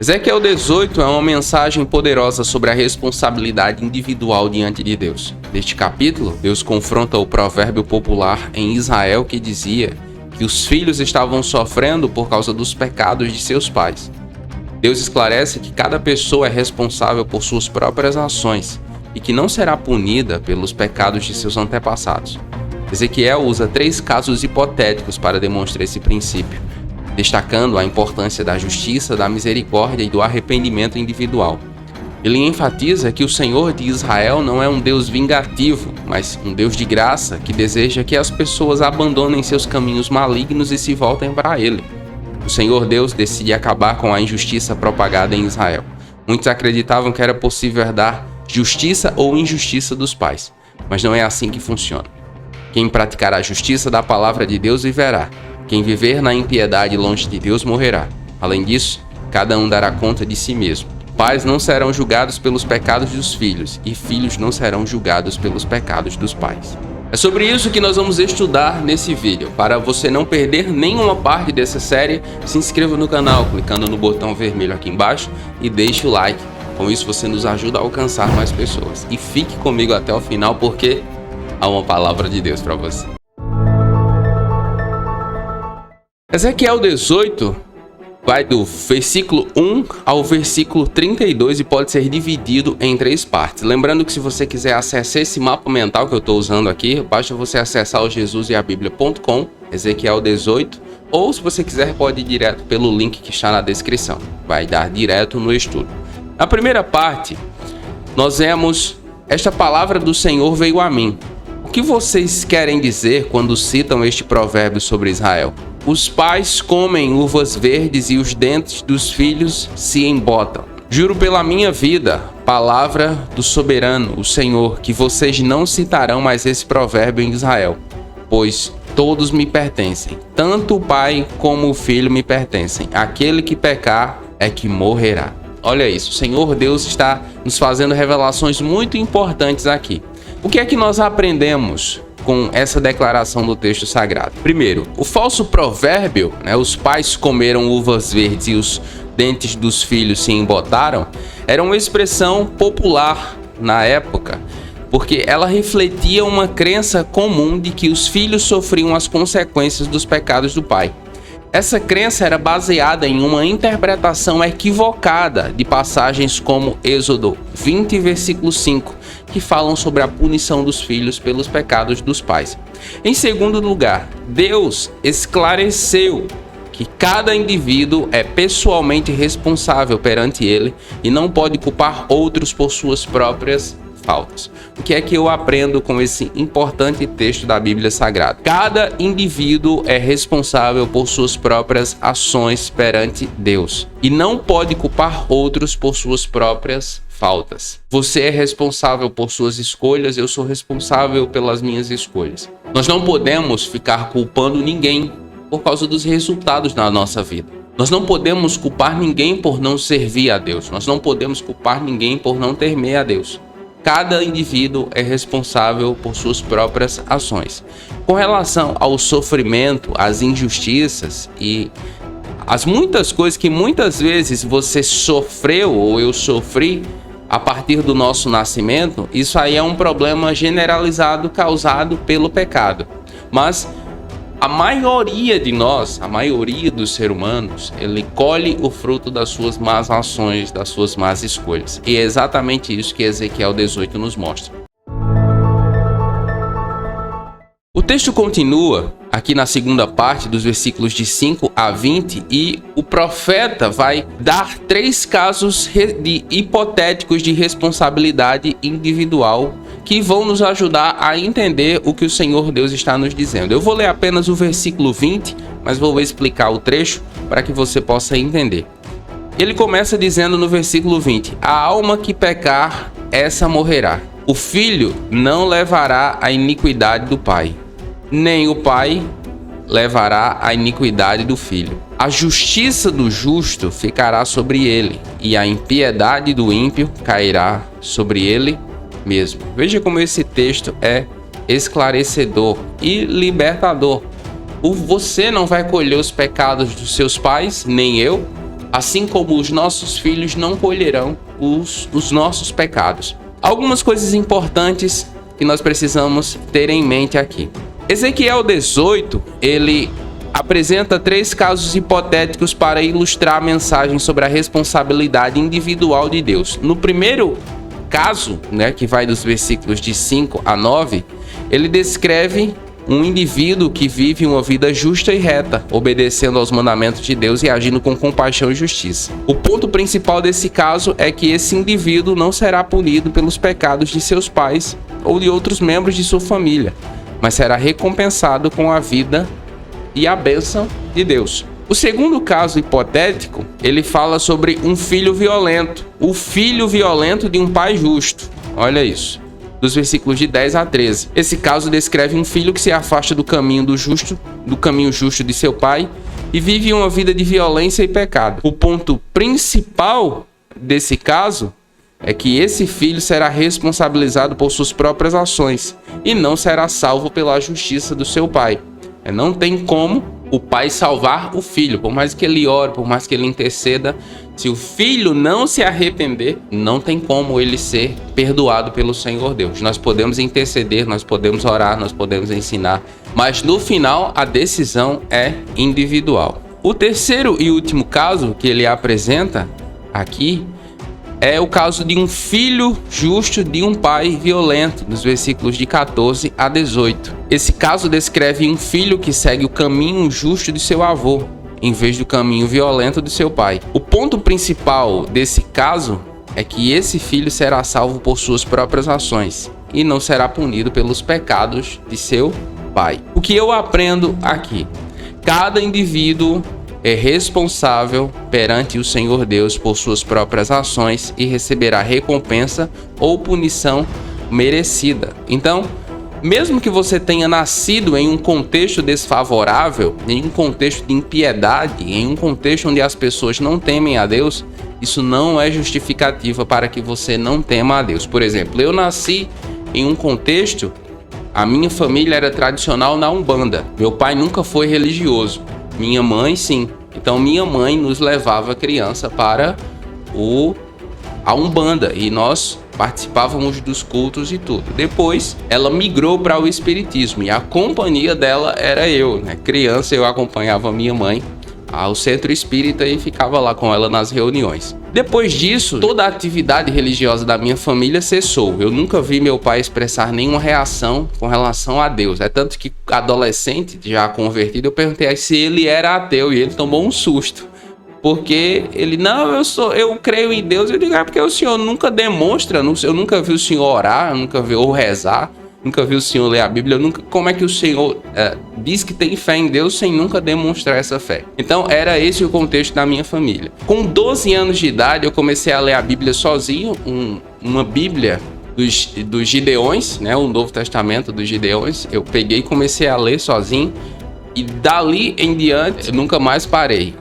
Ezequiel 18 é uma mensagem poderosa sobre a responsabilidade individual diante de Deus. Neste capítulo, Deus confronta o provérbio popular em Israel que dizia que os filhos estavam sofrendo por causa dos pecados de seus pais. Deus esclarece que cada pessoa é responsável por suas próprias ações e que não será punida pelos pecados de seus antepassados. Ezequiel usa 3 casos hipotéticos para demonstrar esse princípio, destacando a importância da justiça, da misericórdia e do arrependimento individual. Ele enfatiza que o Senhor de Israel não é um Deus vingativo, mas um Deus de graça que deseja que as pessoas abandonem seus caminhos malignos e se voltem para Ele. O Senhor Deus decide acabar com a injustiça propagada em Israel. Muitos acreditavam que era possível herdar justiça ou injustiça dos pais, mas não é assim que funciona. Quem praticar a justiça da palavra de Deus viverá. Quem viver na impiedade longe de Deus morrerá. Além disso, cada um dará conta de si mesmo. Pais não serão julgados pelos pecados dos filhos, e filhos não serão julgados pelos pecados dos pais. É sobre isso que nós vamos estudar nesse vídeo. Para você não perder nenhuma parte dessa série, se inscreva no canal clicando no botão vermelho aqui embaixo e deixe o like. Com isso você nos ajuda a alcançar mais pessoas. E fique comigo até o final porque há uma palavra de Deus para você. Ezequiel 18 vai do versículo 1 ao versículo 32 e pode ser dividido em 3 partes. Lembrando que se você quiser acessar esse mapa mental que eu estou usando aqui, basta você acessar o jesuseabiblia.com, Ezequiel 18, ou se você quiser pode ir direto pelo link que está na descrição. Vai dar direto no estudo. Na primeira parte, nós vemos: esta palavra do Senhor veio a mim. O que vocês querem dizer quando citam este provérbio sobre Israel? Os pais comem uvas verdes e os dentes dos filhos se embotam. Juro pela minha vida, palavra do soberano, o Senhor, que vocês não citarão mais esse provérbio em Israel, pois todos me pertencem, tanto o pai como o filho me pertencem. Aquele que pecar é que morrerá. Olha isso, o Senhor Deus está nos fazendo revelações muito importantes aqui. O que é que nós aprendemos com essa declaração do texto sagrado? Primeiro, o falso provérbio, os pais comeram uvas verdes e os dentes dos filhos se embotaram, era uma expressão popular na época, porque ela refletia uma crença comum de que os filhos sofriam as consequências dos pecados do pai. Essa crença era baseada em uma interpretação equivocada de passagens como Êxodo 20, versículo 5, que falam sobre a punição dos filhos pelos pecados dos pais. Em segundo lugar, Deus esclareceu que cada indivíduo é pessoalmente responsável perante Ele e não pode culpar outros por suas próprias faltas. O que é que eu aprendo com esse importante texto da Bíblia Sagrada? Cada indivíduo é responsável por suas próprias ações perante Deus e não pode culpar outros por suas próprias faltas. Você é responsável por suas escolhas, eu sou responsável pelas minhas escolhas. Nós não podemos ficar culpando ninguém por causa dos resultados da nossa vida. Nós não podemos culpar ninguém por não servir a Deus. Nós não podemos culpar ninguém por não temer a Deus. Cada indivíduo é responsável por suas próprias ações. Com relação ao sofrimento, às injustiças e as muitas coisas que muitas vezes você sofreu ou eu sofri a partir do nosso nascimento, isso aí é um problema generalizado causado pelo pecado. Mas a maioria de nós, a maioria dos seres humanos, ele colhe o fruto das suas más ações, das suas más escolhas. E é exatamente isso que Ezequiel 18 nos mostra. O texto continua aqui na segunda parte, dos versículos de 5 a 20, e o profeta vai dar 3 casos hipotéticos de responsabilidade individual que vão nos ajudar a entender o que o Senhor Deus está nos dizendo. Eu vou ler apenas o versículo 20, mas vou explicar o trecho para que você possa entender. Ele começa dizendo no versículo 20: a alma que pecar, essa morrerá. O filho não levará a iniquidade do pai, nem o pai levará a iniquidade do filho. A justiça do justo ficará sobre ele, e a impiedade do ímpio cairá sobre ele mesmo. Veja como esse texto é esclarecedor e libertador. Você não vai colher os pecados dos seus pais, nem eu. assim como os nossos filhos não colherão os nossos pecados. Algumas coisas importantes que nós precisamos ter em mente aqui. Ezequiel 18, ele apresenta 3 casos hipotéticos para ilustrar a mensagem sobre a responsabilidade individual de Deus. No primeiro caso, que vai dos versículos de 5 a 9, ele descreve um indivíduo que vive uma vida justa e reta, obedecendo aos mandamentos de Deus e agindo com compaixão e justiça. O ponto principal desse caso é que esse indivíduo não será punido pelos pecados de seus pais ou de outros membros de sua família, mas será recompensado com a vida e a bênção de Deus. O segundo caso hipotético, ele fala sobre um filho violento, o filho violento de um pai justo. Olha isso. Dos versículos de 10 a 13. Esse caso descreve um filho que se afasta do caminho justo de seu pai e vive uma vida de violência e pecado. O ponto principal desse caso é que esse filho será responsabilizado por suas próprias ações e não será salvo pela justiça do seu pai. Não tem como o pai salvar o filho, por mais que ele ore, por mais que ele interceda. Se o filho não se arrepender, não tem como ele ser perdoado pelo Senhor Deus. Nós podemos interceder, nós podemos orar, nós podemos ensinar, mas no final a decisão é individual. O terceiro e último caso que ele apresenta aqui é o caso de um filho justo de um pai violento, nos versículos de 14 a 18. Esse caso descreve um filho que segue o caminho justo de seu avô, em vez do caminho violento de seu pai. O ponto principal desse caso é que esse filho será salvo por suas próprias ações e não será punido pelos pecados de seu pai. O que eu aprendo aqui? Cada indivíduo é responsável perante o Senhor Deus por suas próprias ações e receberá recompensa ou punição merecida. Então, mesmo que você tenha nascido em um contexto desfavorável, em um contexto de impiedade, em um contexto onde as pessoas não temem a Deus, isso não é justificativa para que você não tema a Deus. Por exemplo, eu nasci em um contexto, a minha família era tradicional na Umbanda. Meu pai nunca foi religioso. Minha mãe, sim. Então, minha mãe nos levava criança para a Umbanda e nós participávamos dos cultos e tudo. Depois, ela migrou para o espiritismo e a companhia dela era eu, Criança, eu acompanhava minha mãe ao centro espírita e ficava lá com ela nas reuniões. Depois disso, toda a atividade religiosa da minha família cessou. Eu nunca vi meu pai expressar nenhuma reação com relação a Deus. É tanto que, adolescente, já convertido, eu perguntei se ele era ateu e ele tomou um susto. Porque ele, não, eu creio em Deus. Eu digo, porque o senhor nunca demonstra, eu nunca vi o senhor orar, nunca vi ou rezar, nunca vi o senhor ler a Bíblia, como é que o senhor diz que tem fé em Deus sem nunca demonstrar essa fé? Então era esse o contexto da minha família. Com 12 anos de idade eu comecei a ler a Bíblia sozinho, uma Bíblia dos Gideões, o Novo Testamento dos Gideões. Eu peguei e comecei a ler sozinho. E dali em diante, eu nunca mais parei.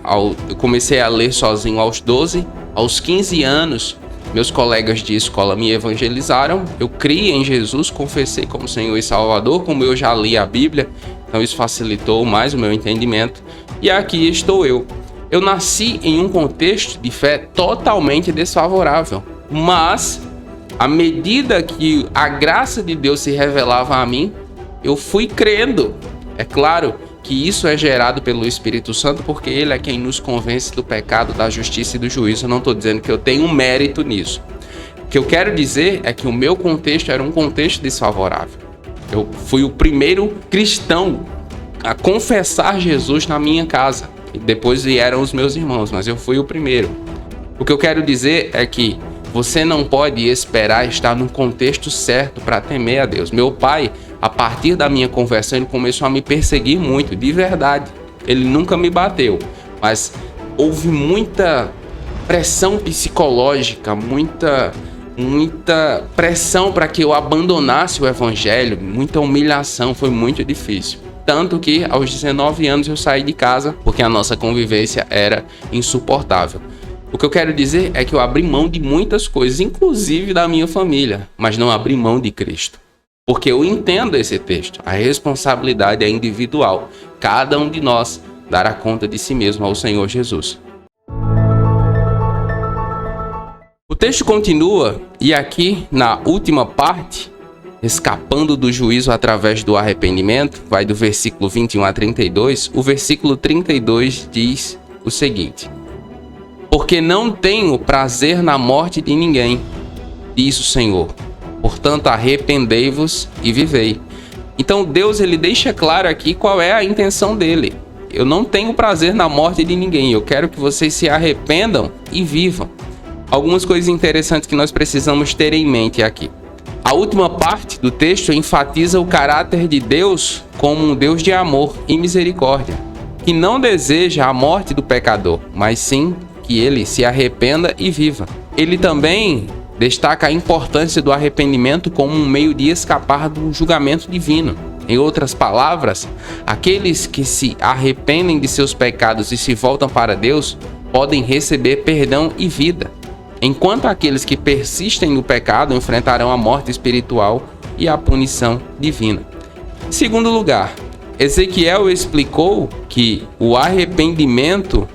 Eu comecei a ler sozinho aos 12, aos 15 anos, meus colegas de escola me evangelizaram, eu criei em Jesus, confessei como Senhor e Salvador, como eu já li a Bíblia, então isso facilitou mais o meu entendimento. E aqui estou eu. Eu nasci em um contexto de fé totalmente desfavorável, mas à medida que a graça de Deus se revelava a mim, eu fui crendo. É claro que isso é gerado pelo Espírito Santo, porque ele é quem nos convence do pecado, da justiça e do juízo. Eu não estou dizendo que eu tenho mérito nisso. O que eu quero dizer é que o meu contexto era um contexto desfavorável. Eu fui o primeiro cristão a confessar Jesus na minha casa. E depois vieram os meus irmãos, mas eu fui o primeiro. O que eu quero dizer é que você não pode esperar estar no contexto certo para temer a Deus. Meu pai, a partir da minha conversão, ele começou a me perseguir muito, de verdade. Ele nunca me bateu, mas houve muita pressão psicológica, muita pressão para que eu abandonasse o evangelho, muita humilhação, foi muito difícil. Tanto que aos 19 anos eu saí de casa porque a nossa convivência era insuportável. O que eu quero dizer é que eu abri mão de muitas coisas, inclusive da minha família, mas não abri mão de Cristo. Porque eu entendo esse texto, a responsabilidade é individual. Cada um de nós dará conta de si mesmo ao Senhor Jesus. texto continua e aqui na última parte, escapando do juízo através do arrependimento, vai do versículo 21 a 32, o versículo 32 diz o seguinte: porque não tenho prazer na morte de ninguém, diz o Senhor. Portanto, arrependei-vos e vivei. Então Deus ele deixa claro aqui qual é a intenção dele. Eu não tenho prazer na morte de ninguém, eu quero que vocês se arrependam e vivam. Algumas coisas interessantes que nós precisamos ter em mente aqui. A última parte do texto enfatiza o caráter de Deus como um Deus de amor e misericórdia, que não deseja a morte do pecador, mas sim que ele se arrependa e viva. Ele também destaca a importância do arrependimento como um meio de escapar do julgamento divino. Em outras palavras, aqueles que se arrependem de seus pecados e se voltam para Deus podem receber perdão e vida, enquanto aqueles que persistem no pecado enfrentarão a morte espiritual e a punição divina. Em segundo lugar, Ezequiel explicou que o arrependimento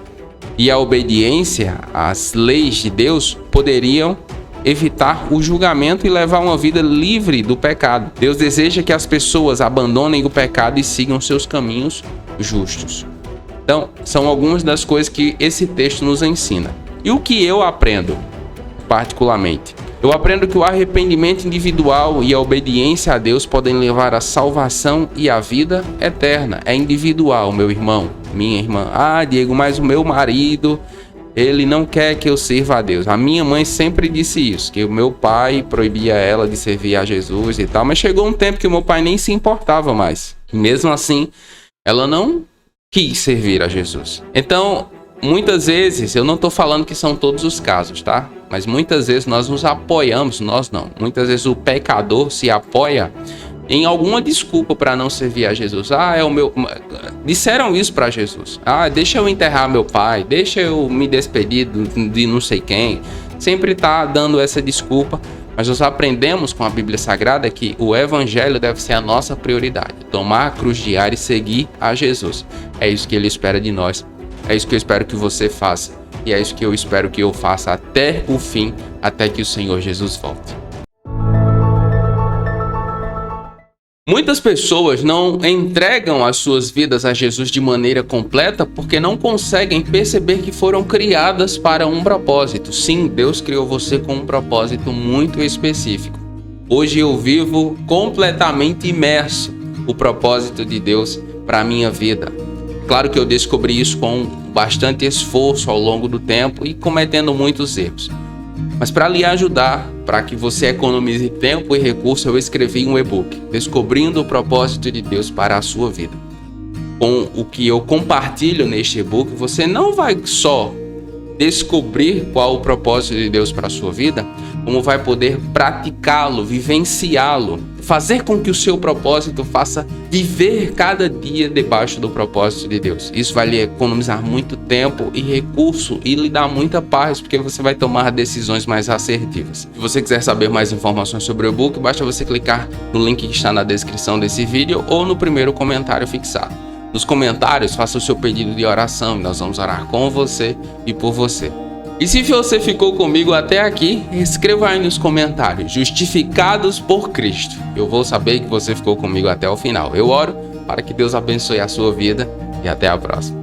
e a obediência às leis de Deus poderiam evitar o julgamento e levar uma vida livre do pecado. Deus deseja que as pessoas abandonem o pecado e sigam seus caminhos justos. Então, são algumas das coisas que esse texto nos ensina. E o que eu aprendo, particularmente? Eu aprendo que o arrependimento individual e a obediência a Deus podem levar à salvação e à vida eterna. É individual, meu irmão, minha irmã. Ah, Diego, mas o meu marido, ele não quer que eu sirva a Deus. A minha mãe sempre disse isso, que o meu pai proibia ela de servir a Jesus e tal, mas chegou um tempo que o meu pai nem se importava mais. E mesmo assim, ela não quis servir a Jesus. Então, muitas vezes, eu não estou falando que são todos os casos, tá? Mas muitas vezes nós nos apoiamos, nós não. Muitas vezes o pecador se apoia em alguma desculpa para não servir a Jesus. Ah, é o meu... Disseram isso para Jesus. Ah, deixa eu enterrar meu pai, deixa eu me despedir de não sei quem. Sempre está dando essa desculpa. Mas nós aprendemos com a Bíblia Sagrada que o Evangelho deve ser a nossa prioridade. Tomar a cruz diária e seguir a Jesus. É isso que Ele espera de nós. É isso que eu espero que você faça. E é isso que eu espero que eu faça até o fim, até que o Senhor Jesus volte. Muitas pessoas não entregam as suas vidas a Jesus de maneira completa porque não conseguem perceber que foram criadas para um propósito. Sim, Deus criou você com um propósito muito específico. Hoje eu vivo completamente imerso no propósito de Deus para a minha vida. Claro que eu descobri isso com bastante esforço ao longo do tempo e cometendo muitos erros. Mas para lhe ajudar, para que você economize tempo e recurso, eu escrevi um e-book, Descobrindo o Propósito de Deus para a Sua Vida. Com o que eu compartilho neste e-book, você não vai só descobrir qual o propósito de Deus para a sua vida, como vai poder praticá-lo, vivenciá-lo, fazer com que o seu propósito faça viver cada dia debaixo do propósito de Deus. Isso vai lhe economizar muito tempo e recurso e lhe dar muita paz, porque você vai tomar decisões mais assertivas. Se você quiser saber mais informações sobre o e-book, basta você clicar no link que está na descrição desse vídeo ou no primeiro comentário fixado. Nos comentários, faça o seu pedido de oração e nós vamos orar com você e por você. E se você ficou comigo até aqui, escreva aí nos comentários, justificados por Cristo. Eu vou saber que você ficou comigo até o final. Eu oro para que Deus abençoe a sua vida e até a próxima.